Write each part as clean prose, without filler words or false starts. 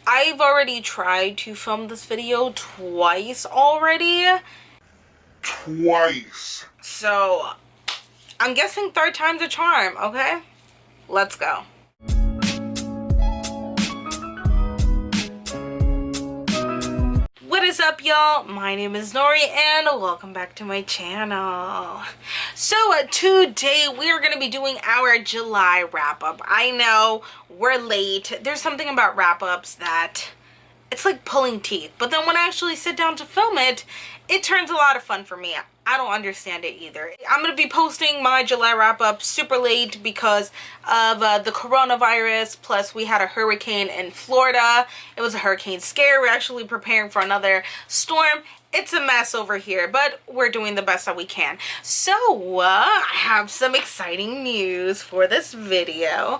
I've already tried to film this video twice already. Twice. So I'm guessing third time's a charm, okay? Let's go. What is up, y'all? My name is Nori and welcome back to my channel. So today we are going to be doing our July wrap-up. I know we're late. There's something about wrap-ups that it's like pulling teeth, but then when I actually sit down to film it, it turns a lot of fun for me. I don't understand it either. I'm going to be posting my July wrap-up super late because of the coronavirus, plus we had a hurricane in Florida. It was a hurricane scare. We're actually preparing for another storm. It's a mess over here, but we're doing the best that we can. So, I have some exciting news for this video.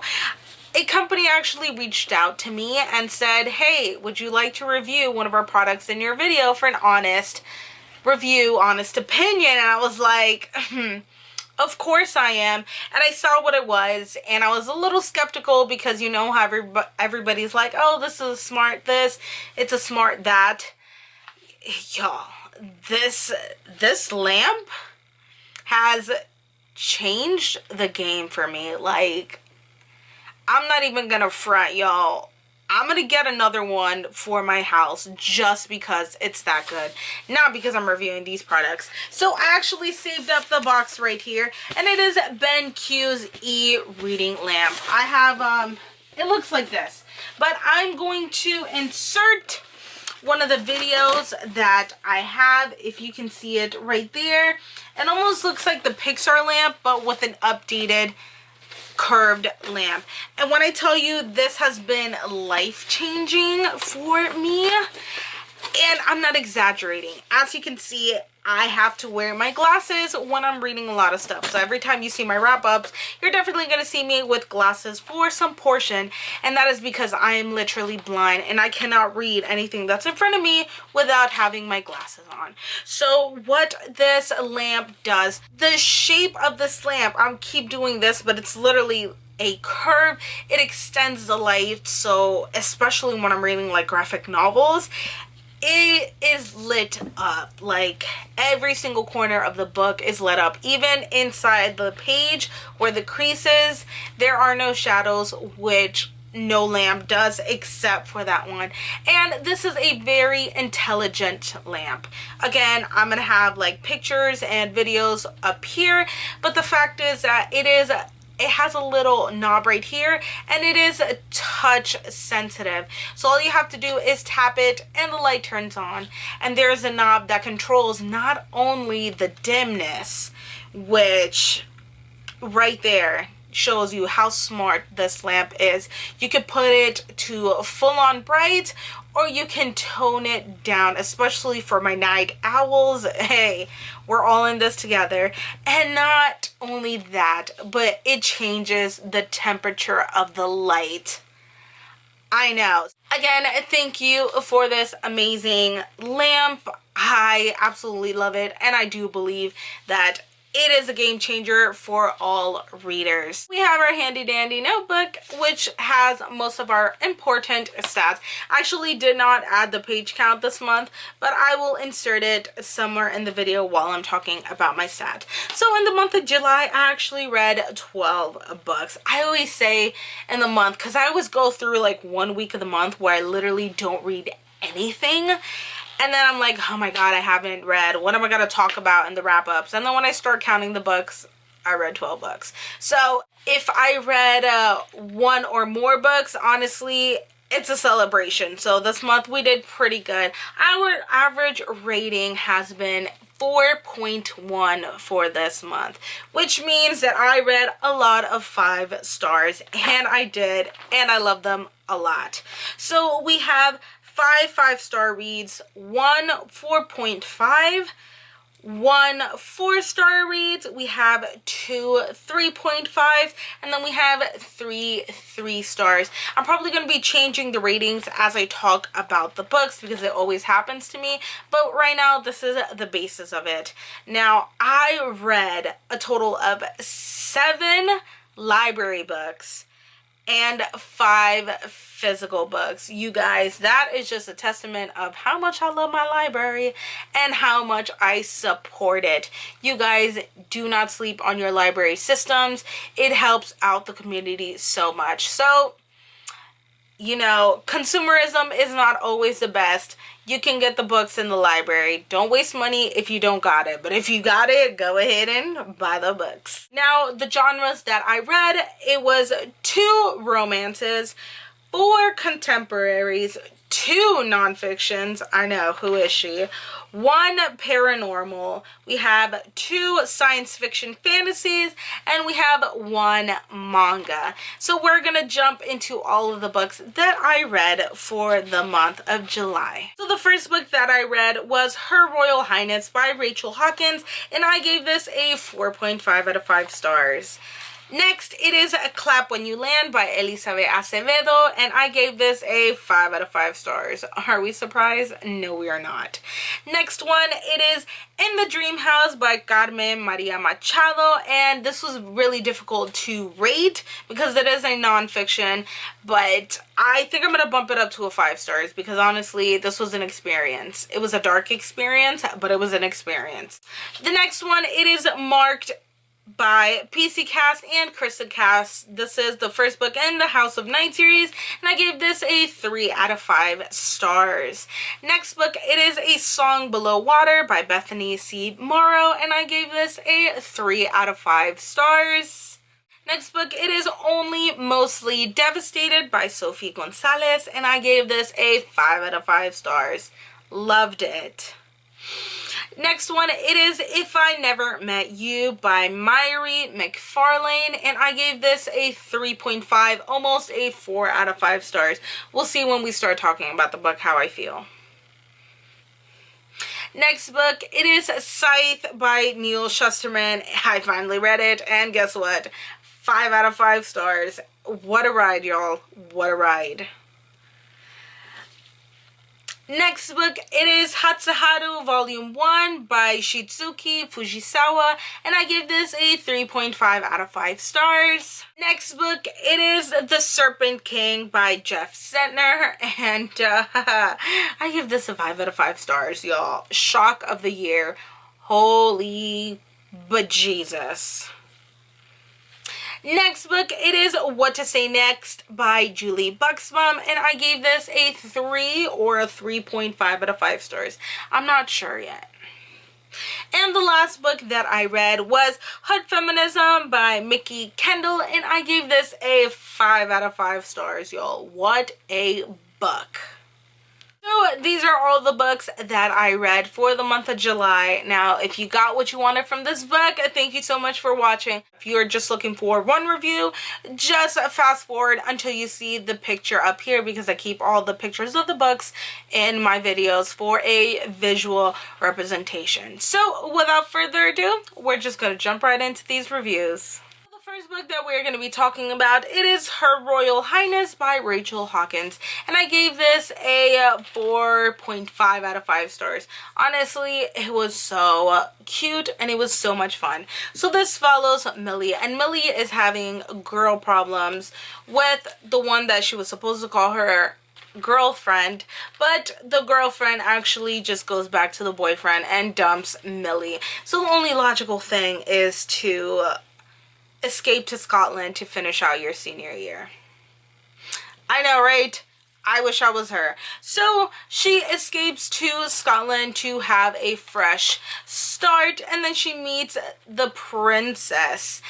A company actually reached out to me and said, hey, would you like to review one of our products in your video for an honest review, honest opinion? And I was like, of course I am. And I saw what it was, and I was a little skeptical because you know how everybody's like, oh, this is a smart this, it's a smart that. Y'all, this lamp has changed the game for me. Like, I'm not even gonna front, y'all. I'm gonna get another one for my house just because it's that good. Not because I'm reviewing these products. So I actually saved up the box right here, and it is BenQ's e-reading lamp. I have, it looks like this, but I'm going to insert one of the videos that I have, if you can see it right there. It almost looks like the Pixar lamp, but with an updated curved lamp. And when I tell you this has been life-changing for me, and I'm not exaggerating, as you can see, I have to wear my glasses when I'm reading a lot of stuff. So every time you see my wrap-ups, you're definitely going to see me with glasses for some portion, and that is because I am literally blind and I cannot read anything that's in front of me without having my glasses on. So what this lamp does, the shape of this lamp, I'll keep doing this, but it's literally a curve. It extends the light, so especially when I'm reading like graphic novels, it is lit up. Like every single corner of the book is lit up. Even inside the page where the creases, there are no shadows, which no lamp does except for that one. And this is a very intelligent lamp. Again, I'm gonna have like pictures and videos up here, but the fact is that it has a little knob right here, and it is touch sensitive. So all you have to do is tap it and the light turns on. And there's a knob that controls not only the dimness, which right there shows you how smart this lamp is. You could put it to full-on bright, or you can tone it down, especially for my night owls. Hey, we're all in this together. And not only that, but it changes the temperature of the light. I know. Again, thank you for this amazing lamp. I absolutely love it, and I do believe that it is a game changer for all readers. We have our handy dandy notebook, which has most of our important stats. I actually did not add the page count this month, but I will insert it somewhere in the video while I'm talking about my stat. So in the month of July, I actually read 12 books. I always say in the month, because I always go through like 1 week of the month where I literally don't read anything. And then I'm like, oh my god, I haven't read. What am I going to talk about in the wrap-ups? And then when I start counting the books, I read 12 books. So if I read one or more books, honestly, it's a celebration. So this month we did pretty good. Our average rating has been 4.1 for this month, which means that I read a lot of 5 stars, and I did, and I love them a lot. So we have 5 5-star reads, 1 4.5, 1 4-star reads, we have 2 3.5, and then we have 3 3 stars. I'm probably going to be changing the ratings as I talk about the books because it always happens to me, but right now this is the basis of it. Now, I read a total of 7 library books and 5 physical books. You guys, that is just a testament of how much I love my library and how much I support it. You guys, do not sleep on your library systems. It helps out the community so much. So, you know, consumerism is not always the best. You can get the books in the library. Don't waste money if you don't got it. But if you got it, go ahead and buy the books. Now, the genres that I read, it was 2 romances, 4 contemporaries, 2 nonfictions. I know, who is she? 1 paranormal. We have 2 science fiction fantasies, and we have 1 manga. So we're gonna jump into all of the books that I read for the month of July. So the first book that I read was Her Royal Highness by Rachel Hawkins, and I gave this a 4.5 out of 5 stars. Next, it is Clap When You Land by Elizabeth Acevedo, and I gave this a 5 out of 5 stars. Are we surprised? No, we are not. Next one, it is In the Dream House by Carmen Maria Machado, and this was really difficult to rate because it is a nonfiction, but I think I'm going to bump it up to a 5 stars because honestly, this was an experience. It was a dark experience, but it was an experience. The next one, it is Marked by PC Cast and Krista Cast. This is the first book in the House of Night series, and I gave this a 3 out of 5 stars. Next book, it is A Song Below Water by Bethany C. Morrow, and I gave this a 3 out of 5 stars. Next book, it is Only Mostly Devastated by Sophie Gonzalez, and I gave this a 5 out of 5 stars. Loved it. Next one, it is If I Never Met You by Myri McFarlane, and I gave this a 3.5, almost a 4 out of 5 stars. We'll see when we start talking about the book how I feel. Next book, it is Scythe by Neil Shusterman. I finally read it, and guess what? 5 out of 5 stars. What a ride, y'all. What a ride. Next book, it is Hatsuharu Volume 1 by Shizuki Fujisawa, and I give this a 3.5 out of 5 stars. Next book, it is The Serpent King by Jeff Sentner, and I give this a 5 out of 5 stars, y'all. Shock of the year. Holy bejesus. Next book, it is What to Say Next by Julie Buxbaum, and I gave this a 3 or a 3.5 out of 5 stars. I'm not sure yet. And the last book that I read was Hood Feminism by Mickey Kendall, and I gave this a 5 out of 5 stars, y'all. What a book. So these are all the books that I read for the month of July. Now, if you got what you wanted from this book, thank you so much for watching. If you're just looking for one review, just fast forward until you see the picture up here because I keep all the pictures of the books in my videos for a visual representation. So without further ado, we're just going to jump right into these reviews. First book that we're going to be talking about, it is Her Royal Highness by Rachel Hawkins, and I gave this a 4.5 out of 5 stars. Honestly, it was so cute and it was so much fun. So this follows Millie, and Millie is having girl problems with the one that she was supposed to call her girlfriend, but the girlfriend actually just goes back to the boyfriend and dumps Millie. So the only logical thing is to escape to Scotland to finish out your senior year. I know, right? I wish I was her. So she escapes to Scotland to have a fresh start, and then she meets the princess,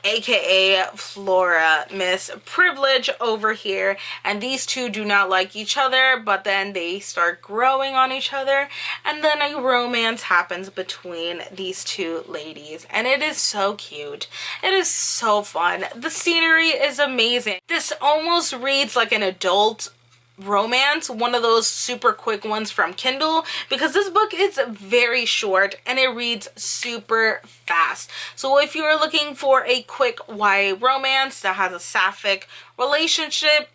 aka Flora, Miss Privilege over here, and these two do not like each other, but then they start growing on each other, and then a romance happens between these two ladies, and it is so cute. It is so fun. The scenery is amazing. This almost reads like an adult romance, one of those super quick ones from Kindle, because this book is very short and it reads super fast. So if you're looking for a quick YA romance that has a sapphic relationship,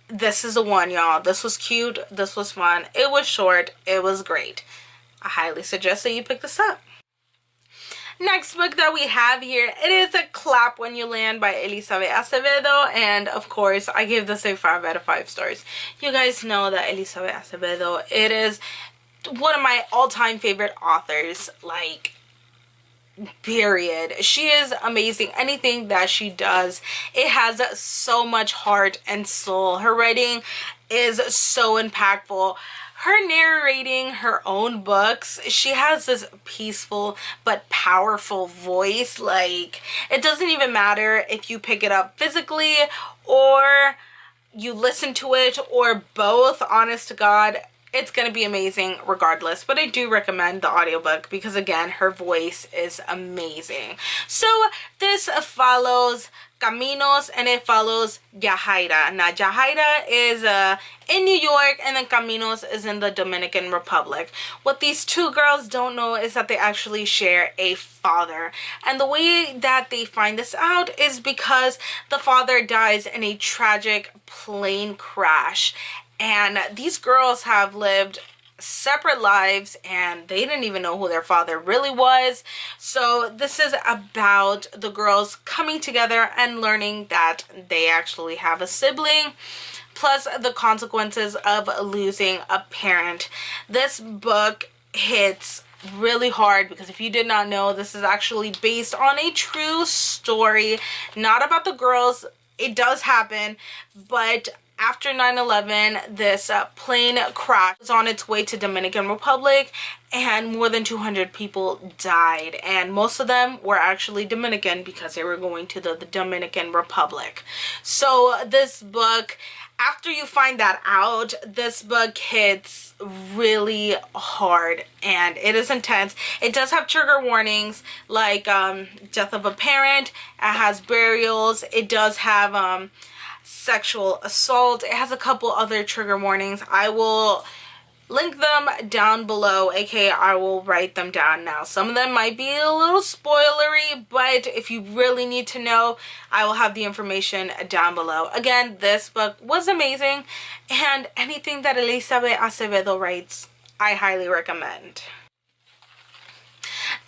this is the one, y'all. This was cute, this was fun, it was short, it was great. I highly suggest that you pick this up. Next book that we have here, it is A Clap When You Land by Elizabeth Acevedo, and of course I give this a 5 out of 5 stars. You guys know that Elizabeth Acevedo, it is one of my all-time favorite authors, like, period. She is amazing. Anything that she does, it has so much heart and soul. Her writing is so impactful. Her narrating her own books, she has this peaceful but powerful voice. Like, it doesn't even matter if you pick it up physically or you listen to it or both, honest to God, it's going to be amazing regardless. But I do recommend the audiobook because, again, her voice is amazing. So this follows Caminos and it follows Yahaira. Now, Yahaira is in New York and then Caminos is in the Dominican Republic. What these two girls don't know is that they actually share a father. And the way that they find this out is because the father dies in a tragic plane crash. And these girls have lived separate lives and they didn't even know who their father really was. So this is about the girls coming together and learning that they actually have a sibling, plus the consequences of losing a parent. This book hits really hard because if you did not know, this is actually based on a true story, not about the girls. It does happen, but after 9/11, this plane crash was on its way to Dominican Republic and more than 200 people died, and most of them were actually Dominican because they were going to the Dominican Republic. So this book, after you find that out, this book hits really hard and it is intense. It does have trigger warnings like death of a parent, it has burials, it does have sexual assault. It has a couple other trigger warnings. I will link them down below, aka I will write them down now. Some of them might be a little spoilery, but if you really need to know, I will have the information down below. Again, this book was amazing, and anything that Elizabeth Acevedo writes, I highly recommend.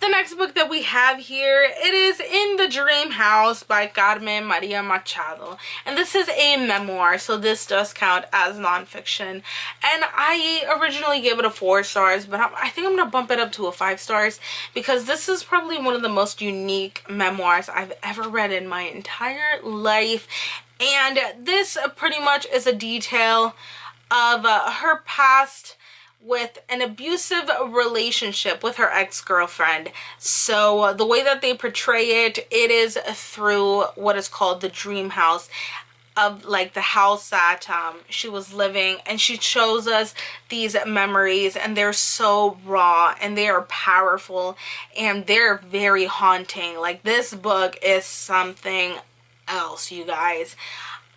The next book that we have here, it is In the Dream House by Carmen Maria Machado. And this is a memoir, so this does count as nonfiction. And I originally gave it a 4 stars, but I think I'm going to bump it up to a 5 stars because this is probably one of the most unique memoirs I've ever read in my entire life. And this pretty much is a detail of her past with an abusive relationship with her ex-girlfriend. So the way that they portray it, it is through what is called the dream house, of like the house that she was living, and she shows us these memories and they're so raw and they are powerful and they're very haunting. Like, this book is something else, you guys.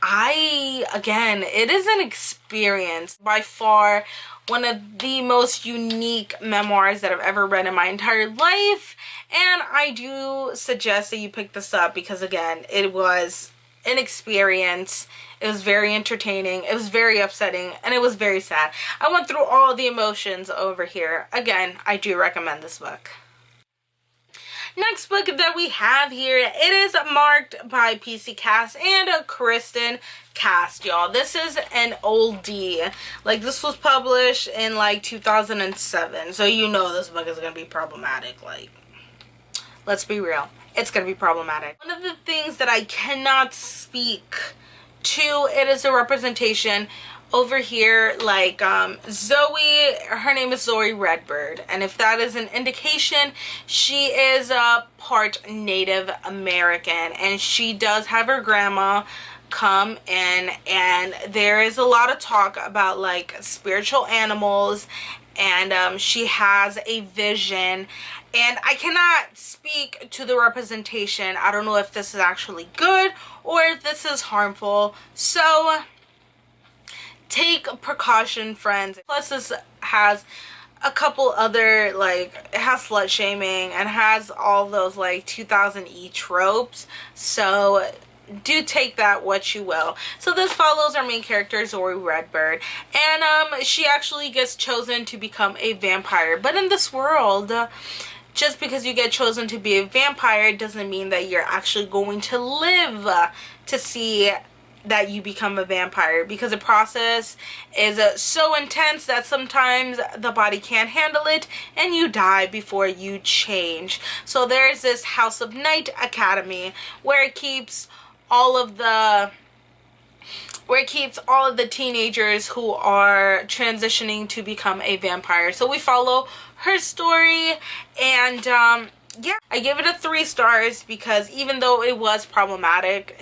Again, it is an experience. By far one of the most unique memoirs that I've ever read in my entire life, and I do suggest that you pick this up because, again, it was an experience. It was very entertaining, it was very upsetting, and it was very sad. I went through all the emotions over here. Again, I do recommend this book. Next book that we have here, it is marked by PC Cast and Kristen Cast, y'all. This is an oldie. Like, this was published in like 2007, so you know this book is gonna be problematic. Like, let's be real, it's gonna be problematic. One of the things that I cannot speak to, it is the representation over here. Like, Zoe, her name is Zoe Redbird, and if that is an indication, she is part Native American, and she does have her grandma come in, and there is a lot of talk about like spiritual animals, and she has a vision, and I cannot speak to the representation. I don't know if this is actually good or if this is harmful, so take precaution, friends. Plus, this has a couple other, like, it has slut shaming and has all those like 2000 tropes, so do take that what you will. So this follows our main character, Zoe Redbird, and she actually gets chosen to become a vampire, but in this world just because you get chosen to be a vampire doesn't mean that you're actually going to live to see that you become a vampire, because the process is so intense that sometimes the body can't handle it and you die before you change. So there's this House of Night Academy where it keeps all of the teenagers who are transitioning to become a vampire. So we follow her story, and yeah, I give it a 3 stars because even though it was problematic,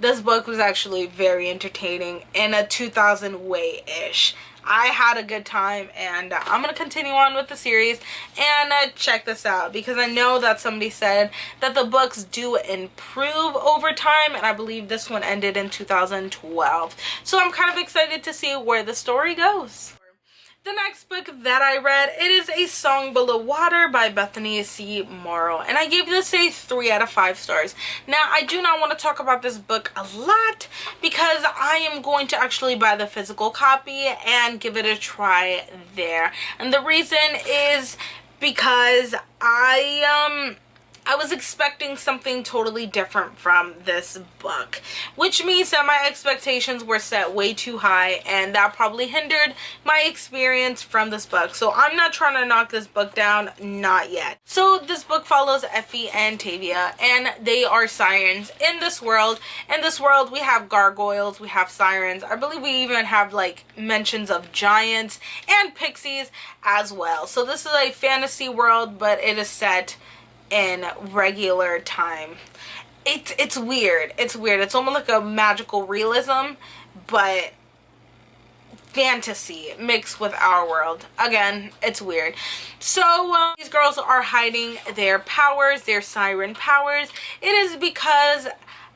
this book was actually very entertaining in a 2000 way-ish. I had a good time, and I'm going to continue on with the series and check this out, because I know that somebody said that the books do improve over time, and I believe this one ended in 2012. So I'm kind of excited to see where the story goes. The next book that I read, it is A Song Below Water by Bethany C. Morrow, and I gave this a 3 out of 5 stars. Now, I do not want to talk about this book a lot because I am going to actually buy the physical copy and give it a try there. And the reason is because I was expecting something totally different from this book, which means that my expectations were set way too high, and that probably hindered my experience from this book. So I'm not trying to knock this book down, not yet. So this book follows Effie and Tavia, and they are sirens in this world. In this world, we have gargoyles, we have sirens. I believe we even have like mentions of giants and pixies as well. So this is a fantasy world, but it is set in regular time. It's weird. It's weird. It's almost like a magical realism, but fantasy mixed with our world. Again, it's weird. So these girls are hiding their powers, their siren powers. It is because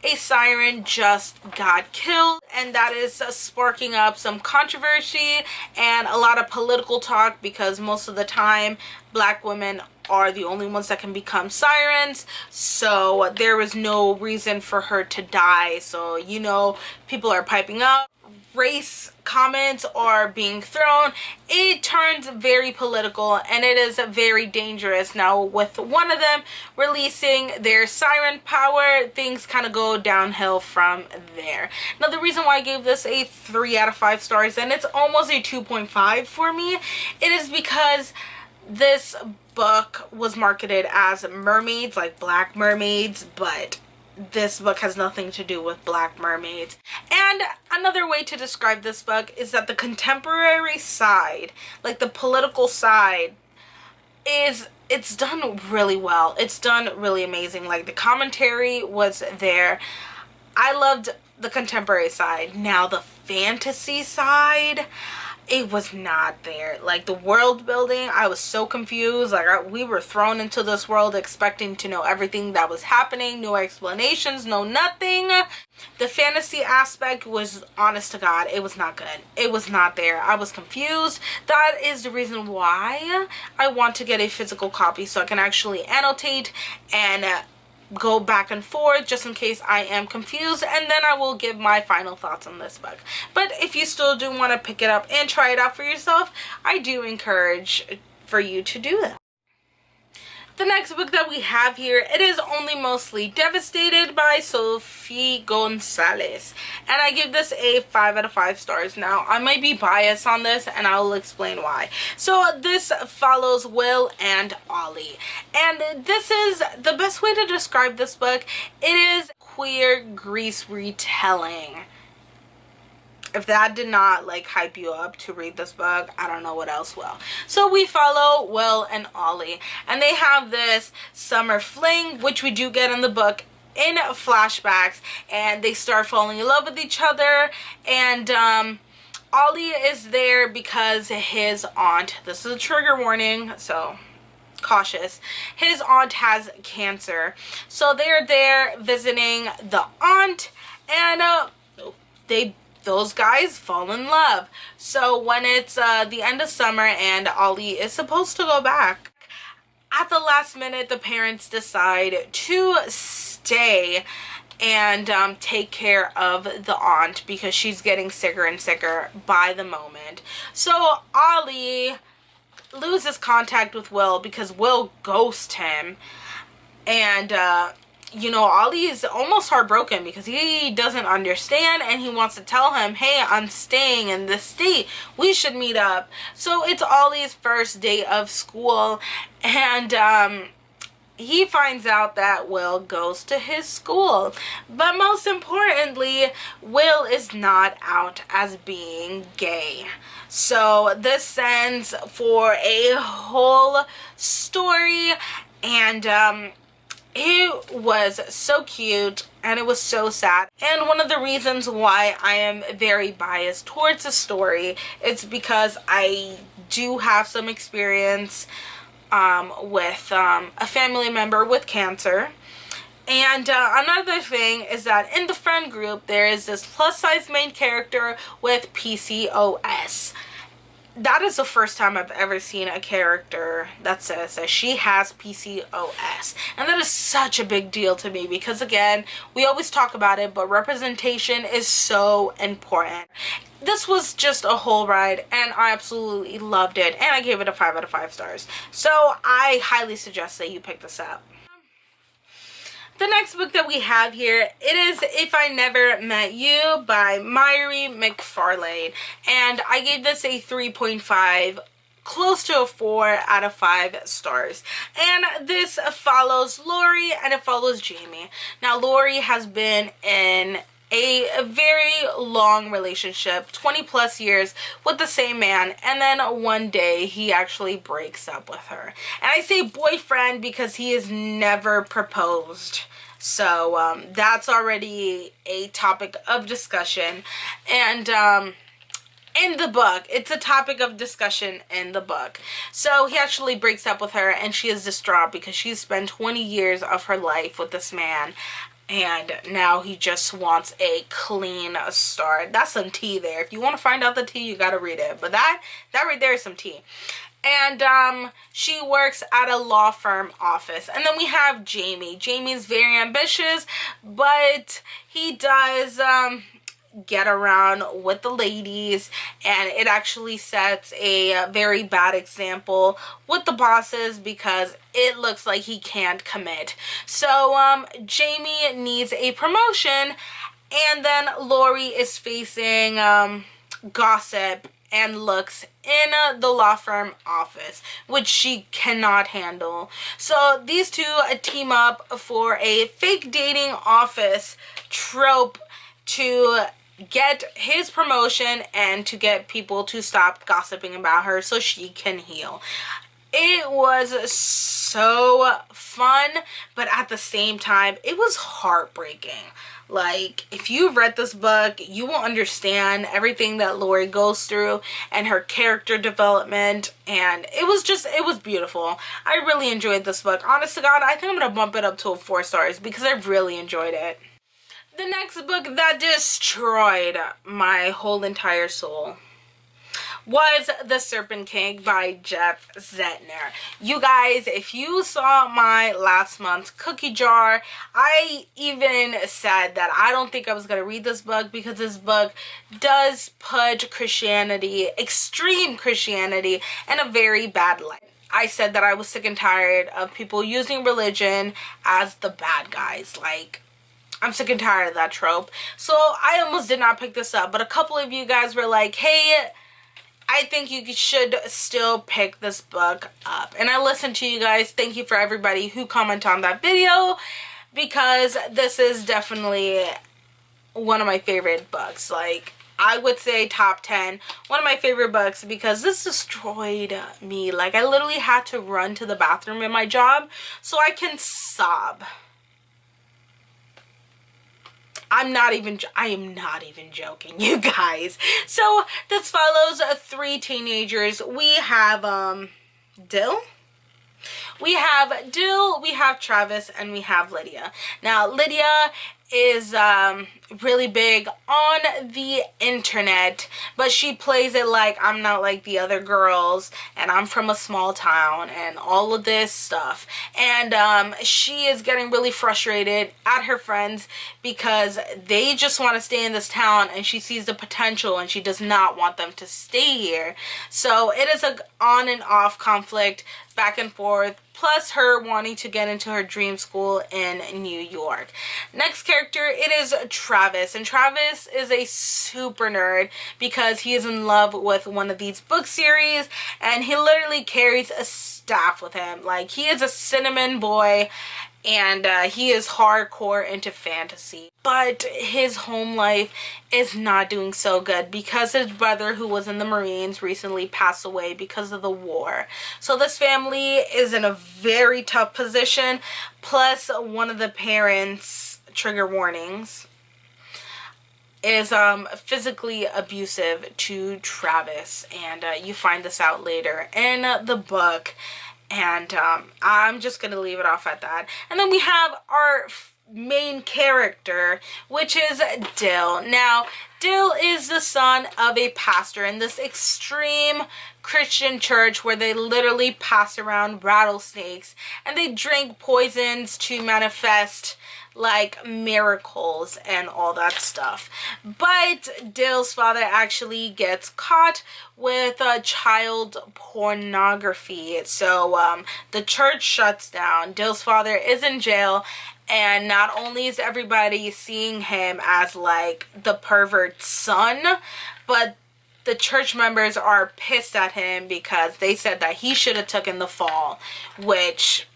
a siren just got killed, and that is sparking up some controversy and a lot of political talk, because most of the time black women are the only ones that can become sirens, so there was no reason for her to die. So, you know, people are piping up, race comments are being thrown. It turns very political, and it is very dangerous. Now, with one of them releasing their siren power, things kind of go downhill from there. Now, the reason why I gave this a 3 out of 5 stars, and it's almost a 2.5 for me, it is because this book was marketed as mermaids, like black mermaids, but this book has nothing to do with black mermaids. And another way to describe this book is that the contemporary side, like the political side, it's done really well. It's done really amazing. Like, the commentary was there. I loved the contemporary side. Now the fantasy side, it was not there. Like, the world building, I was so confused. Like, we were thrown into this world expecting to know everything that was happening. No explanations, no nothing. The fantasy aspect was, honest to God, it was not good. It was not there. I was confused. That is the reason why I want to get a physical copy, so I can actually annotate and go back and forth just in case I am confused, and then I will give my final thoughts on this book. But if you still do want to pick it up and try it out for yourself, I do encourage for you to do that. The next book that we have here, it is Only Mostly Devastated by Sophie Gonzalez, and I give this a 5 out of 5 stars. Now, I might be biased on this, and I will explain why. So this follows Will and Ollie, and this is the best way to describe this book. It is queer Grease retelling. If that did not like hype you up to read this book, I don't know what else will. So we follow Will and Ollie, and they have this summer fling, which we do get in the book in flashbacks, and they start falling in love with each other. And Ollie is there because his aunt, this is a trigger warning, so cautious, his aunt has cancer. So they're there visiting the aunt, and those guys fall in love. So when it's the end of summer and Ollie is supposed to go back, at the last minute the parents decide to stay and take care of the aunt because she's getting sicker and sicker by the moment. So Ollie loses contact with Will because Will ghosts him. And, you know, Ollie's almost heartbroken because he doesn't understand, and he wants to tell him, hey, I'm staying in this state. We should meet up. So it's Ollie's first day of school, and, he finds out that Will goes to his school. But most importantly, Will is not out as being gay. So this sends for a whole story, and it was so cute and it was so sad. And one of the reasons why I am very biased towards the story is because I do have some experience with a family member with cancer. And another thing is that in the friend group there is this plus size main character with PCOS. That is the first time I've ever seen a character that says that she has PCOS. And that is such a big deal to me because, again, we always talk about it, but representation is so important. This was just a whole ride, and I absolutely loved it, and I gave it a 5 out of 5 stars. So I highly suggest that you pick this up. The next book that we have here, it is If I Never Met You by Myri McFarlane, and I gave this a 3.5, close to a 4 out of 5 stars. And this follows Lori and it follows Jamie. Now Lori has been in a very long relationship, 20 plus years, with the same man, and then one day he actually breaks up with her. And I say boyfriend because he has never proposed. So that's already a topic of discussion. And in the book, it's a topic of discussion in the book. So he actually breaks up with her, and she is distraught because she's spent 20 years of her life with this man, and now he just wants a clean start. That's some tea there. If you want to find out the tea, you gotta read it. But that right there is some tea. And she works at a law firm office. And then we have Jamie. Jamie's very ambitious, but he does get around with the ladies, and it actually sets a very bad example with the bosses because it looks like he can't commit. So Jamie needs a promotion, and then Lori is facing gossip and looks in the law firm office, which she cannot handle. So these two team up for a fake dating office trope to get his promotion and to get people to stop gossiping about her so she can heal. It was so fun, but at the same time, it was heartbreaking. Like, if you've read this book, you will understand everything that Lori goes through and her character development, and it was beautiful. I really enjoyed this book. Honest to God, I think I'm gonna bump it up to a 4 stars because I really enjoyed it. The next book that destroyed my whole entire soul was The Serpent King by Jeff Zettner. You guys, if you saw my last month's cookie jar, I even said that I don't think I was going to read this book because this book does put Christianity, extreme Christianity, in a very bad light. I said that I was sick and tired of people using religion as the bad guys. Like, I'm sick and tired of that trope. So I almost did not pick this up, but a couple of you guys were like, hey, I think you should still pick this book up. And I listened to you guys. Thank you for everybody who commented on that video, because this is definitely one of my favorite books. Like, I would say top 10, one of my favorite books, because this destroyed me. Like, I literally had to run to the bathroom in my job so I can sob. I am not even joking, you guys. So this follows 3 teenagers. We have Dill, we have Travis, and we have Lydia. Now Lydia is really big on the internet, but she plays it like I'm not like the other girls and I'm from a small town and all of this stuff. And she is getting really frustrated at her friends because they just want to stay in this town, and she sees the potential and she does not want them to stay here. So it is a on and off conflict, back and forth, plus her wanting to get into her dream school in New York. Next character, it is Travis, and Travis is a super nerd because he is in love with one of these book series, and he literally carries a staff with him. Like, he is a cinnamon boy, and he is hardcore into fantasy. But his home life is not doing so good because his brother, who was in the Marines, recently passed away because of the war. So this family is in a very tough position. Plus, one of the parents, trigger warnings, is physically abusive to Travis, and you find this out later in the book. And I'm just going to leave it off at that. And then we have our main character, which is Dill. Now, Dill is the son of a pastor in this extreme Christian church where they literally pass around rattlesnakes and they drink poisons to manifest like miracles and all that stuff. But Dill's father actually gets caught with child pornography. So the church shuts down. Dill's father is in jail, and not only is everybody seeing him as like the pervert son, but the church members are pissed at him because they said that he should have taken the fall, which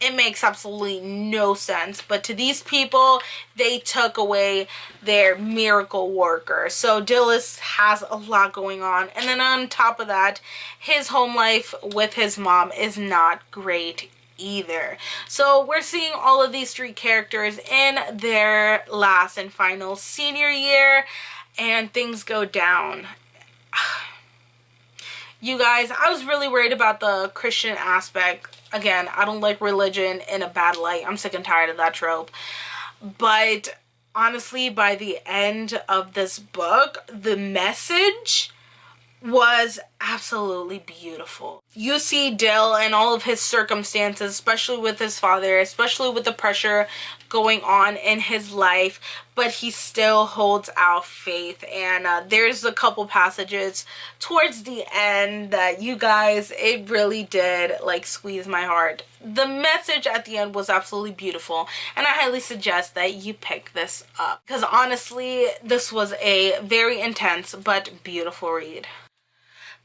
it makes absolutely no sense. But to these people, they took away their miracle worker. So Dillis has a lot going on. And then on top of that, his home life with his mom is not great either. So we're seeing all of these three characters in their last and final senior year, and things go down. You guys, I was really worried about the Christian aspect. Again, I don't like religion in a bad light. I'm sick and tired of that trope. But honestly, by the end of this book, the message was absolutely beautiful. You see Dill and all of his circumstances, especially with his father, especially with the pressure going on in his life, but he still holds out faith. And there's a couple passages towards the end that, you guys, it really did like squeeze my heart. The message at the end was absolutely beautiful, and I highly suggest that you pick this up because honestly, this was a very intense but beautiful read.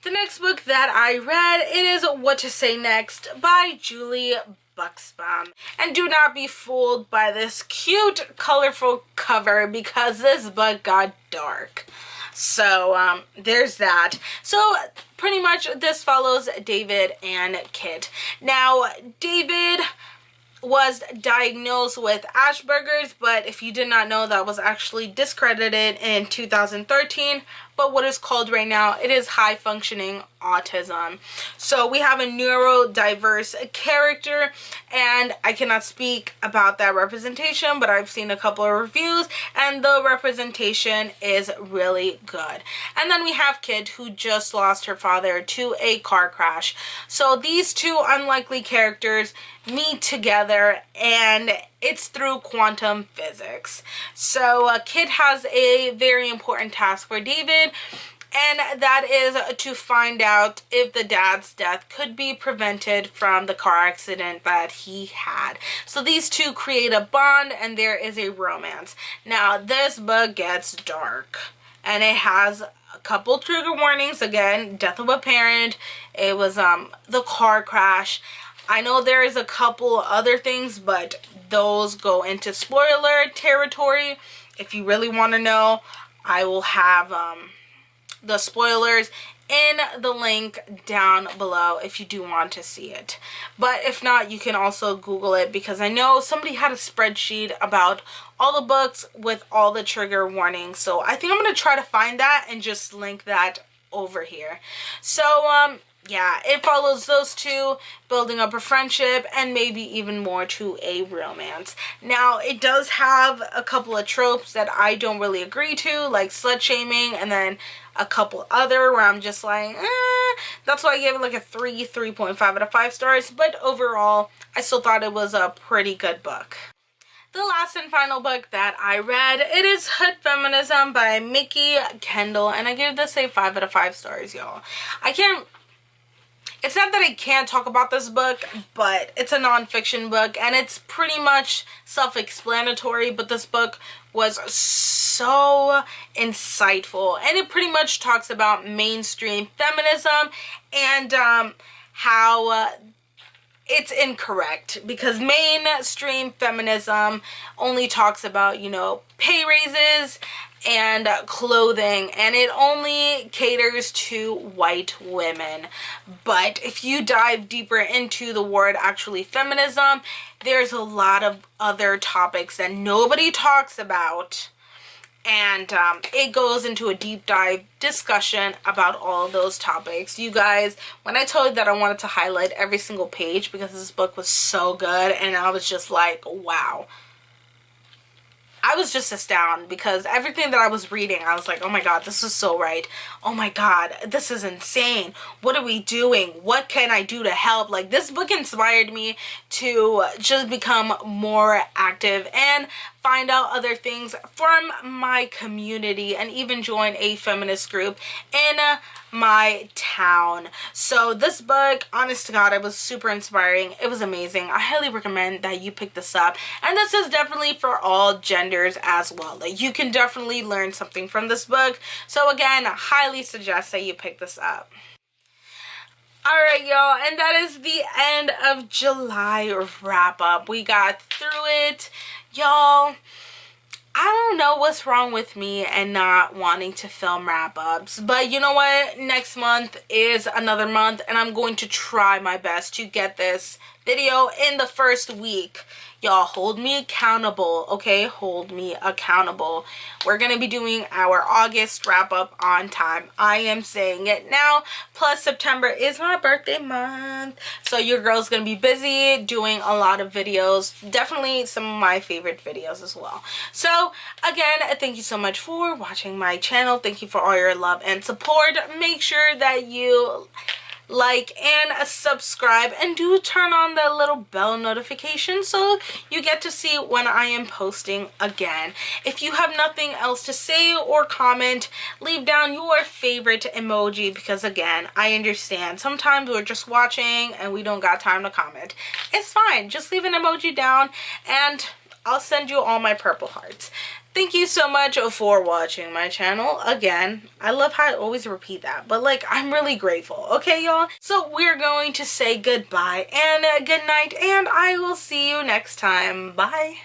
The next book that I read, it is What to Say Next by Julie Buxbaum. And do not be fooled by this cute, colorful cover because this book got dark. So, there's that. So, pretty much this follows David and Kit. Now, David was diagnosed with Asperger's, but if you did not know, that was actually discredited in 2013. But what is called right now, it is high functioning autism. So we have a neurodiverse character, and I cannot speak about that representation, but I've seen a couple of reviews and the representation is really good. And then we have Kid, who just lost her father to a car crash. So these two unlikely characters meet together, and it's through quantum physics. So Kid has a very important task for David, and that is to find out if the dad's death could be prevented from the car accident that he had. So these two create a bond, and there is a romance. Now this book gets dark, and it has a couple trigger warnings. Again, death of a parent. It was the car crash. I know there is a couple other things, but those go into spoiler territory. If you really want to know, I will have the spoilers in the link down below if you do want to see it. But if not, you can also Google it, because I know somebody had a spreadsheet about all the books with all the trigger warnings. So I think I'm going to try to find that and just link that over here. So yeah, it follows those two, building up a friendship and maybe even more to a romance. Now, it does have a couple of tropes that I don't really agree to, like slut shaming, and then a couple other where I'm just like, That's why I gave it like a 3.5 out of 5 stars, but overall, I still thought it was a pretty good book. The last and final book that I read, it is Hood Feminism by Mickey Kendall, and I give this a 5 out of 5 stars, y'all. It's not that I can't talk about this book, but it's a nonfiction book, and it's pretty much self-explanatory, but this book was so insightful, and it pretty much talks about mainstream feminism and how it's incorrect, because mainstream feminism only talks about, you know, pay raises and clothing, and it only caters to white women. But if you dive deeper into the word actually feminism, there's a lot of other topics that nobody talks about, and it goes into a deep dive discussion about all of those topics. You guys, when I told you that I wanted to highlight every single page because this book was so good, and I was just like, wow. I was just astounded because everything that I was reading, I was like, oh my god, this is so right. Oh my god, this is insane. What are we doing? What can I do to help? Like, this book inspired me to just become more active and find out other things from my community and even join a feminist group in my town. So this book, honest to god, it was super inspiring. It was amazing. I highly recommend that you pick this up, and this is definitely for all genders as well. Like, you can definitely learn something from this book. So again, I highly suggest that you pick this up. Alright, y'all, and that is the end of July wrap up. We got through it, y'all. I don't know what's wrong with me and not wanting to film wrap-ups, but you know what? Next month is another month, and I'm going to try my best to get this video in the first week. Y'all, hold me accountable, okay? Hold me accountable. We're gonna be doing our August wrap-up on time. I am saying it now. Plus, September is my birthday month, so your girl's gonna be busy doing a lot of videos. Definitely some of my favorite videos as well. So, again, thank you so much for watching my channel. Thank you for all your love and support. Make sure that you like and subscribe, and do turn on the little bell notification so you get to see when I am posting again. If you have nothing else to say or comment, leave down your favorite emoji, because again, I understand sometimes we're just watching and we don't got time to comment. It's fine, just leave an emoji down and I'll send you all my purple hearts. Thank you so much for watching my channel. Again, I love how I always repeat that, but like, I'm really grateful. Okay, y'all? So we're going to say goodbye and good night, and I will see you next time. Bye.